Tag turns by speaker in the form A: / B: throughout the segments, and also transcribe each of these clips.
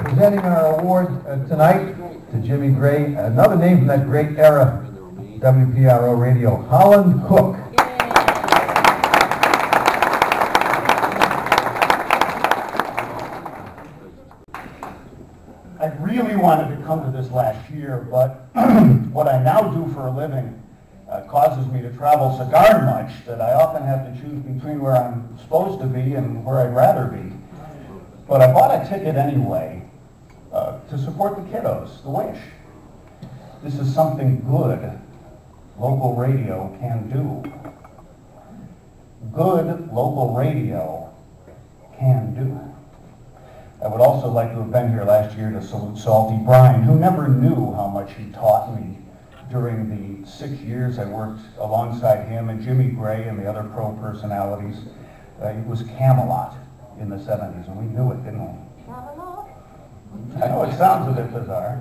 A: Presenting our award tonight to Jimmy Gray, another name from that great era, WPRO radio, Holland Cook.
B: I really wanted to come to this last year, but what I now do for a living causes me to travel so darn much that I often have to choose between where I'm supposed to be and where I'd rather be. But I bought a ticket anyway to support the kiddos, the Wish. This is something good local radio can do. Good local radio can do. I would also like to have been here last year to salute Salty Brian, who never knew how much he taught me during the 6 years I worked alongside him and Jimmy Gray and the other pro personalities. It was Camelot in the 70s, and we knew it, didn't we? I know it sounds a bit bizarre.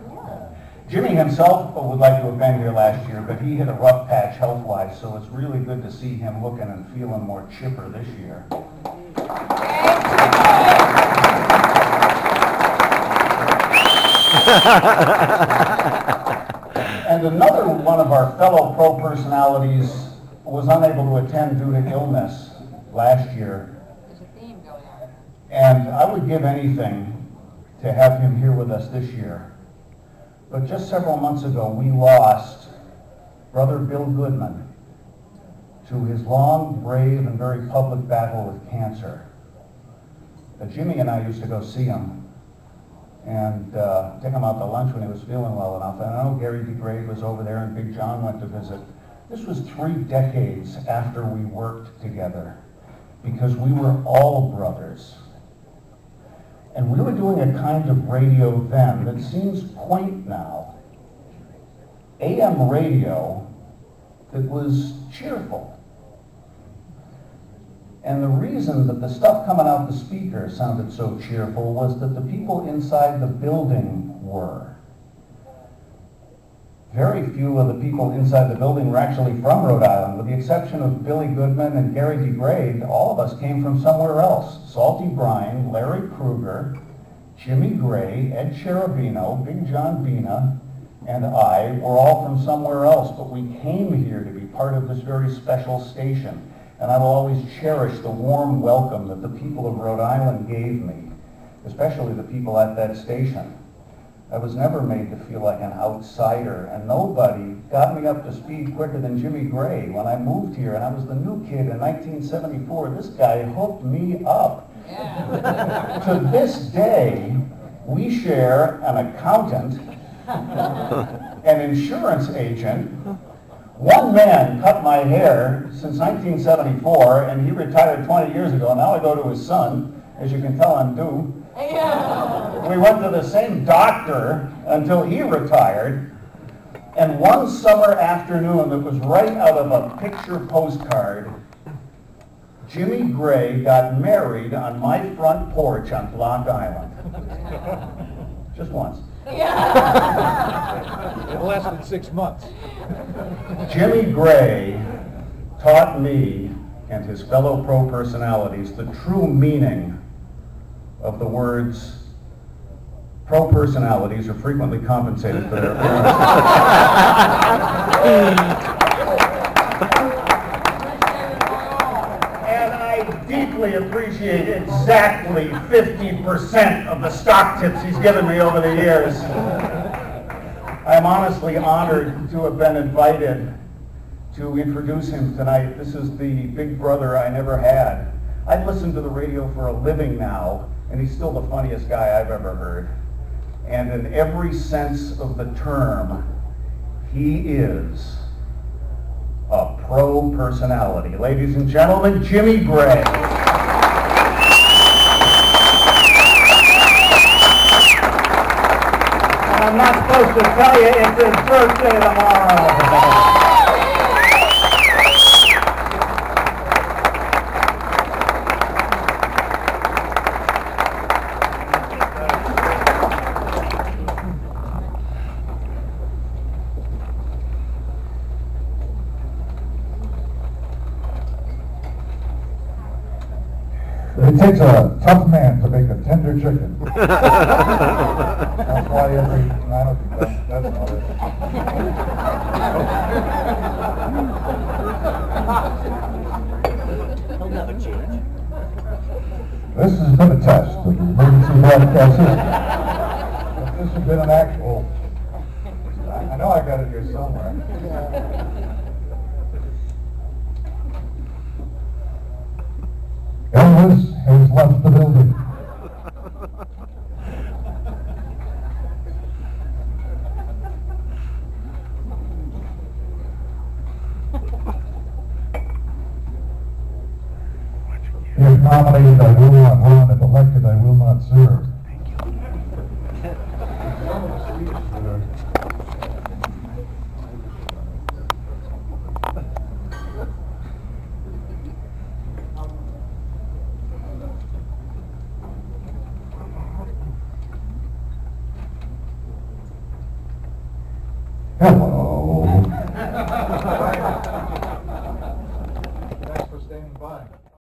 B: Jimmy himself would like to have been here last year, but he hit a rough patch health-wise, so it's really good to see him looking and feeling more chipper this year. And another one of our fellow pro personalities was unable to attend due to illness last year.
C: There's a theme going on.
B: And I would give anything to have him here with us this year. But just several months ago, we lost Brother Bill Goodman to his long, brave, and very public battle with cancer. Jimmy and I used to go see him and take him out to lunch when he was feeling well enough. And I know Gary DeGrade was over there and Big John went to visit. This was 3 decades after we worked together because we were all brothers. And we were doing a kind of radio then that seems quaint now. AM radio that was cheerful. And the reason that the stuff coming out the speaker sounded so cheerful was that the people inside the building were. Very few of the people inside the building were actually from Rhode Island, with the exception of Billy Goodman and Gary DeGrade. All of us came from somewhere else. Salty Brian, Larry Kruger, Jimmy Gray, Ed Cherubino, Big John Bina, and I were all from somewhere else, but we came here to be part of this very special station. And I will always cherish the warm welcome that the people of Rhode Island gave me, especially the people at that station. I was never made to feel like an outsider, and nobody got me up to speed quicker than Jimmy Gray. When I moved here and I was the new kid in 1974, this guy hooked me up. Yeah. To this day, we share an accountant, an insurance agent. One man cut my hair since 1974, and he retired 20 years ago. Now I go to his son. As you can tell, I'm due. Yeah. We went to the same doctor until he retired. And one summer afternoon that was right out of a picture postcard, Jimmy Gray got married on my front porch on Block Island. Just once.
A: Yeah. It lasted 6 months.
B: Jimmy Gray taught me and his fellow pro personalities the true meaning of the words pro personalities are frequently compensated for their appearance. And I deeply appreciate exactly 50% of the stock tips he's given me over the years. I'm honestly honored to have been invited to introduce him tonight. This is the big brother I never had. I've listened to the radio for a living now, and he's still the funniest guy I've ever heard. And in every sense of the term, he is a pro personality. Ladies and gentlemen, Jimmy Gray. I'm not supposed to tell you it's his birthday tomorrow.
A: It takes a tough man to make a tender chicken. That's why every, I don't think that's not it.
C: He'll never change.
A: This has been a test of the emergency broadcast system. If this had been an actual, I know I got it here somewhere. Elvis has left the building. If nominated, I will not run. If elected, I will not serve. Hello.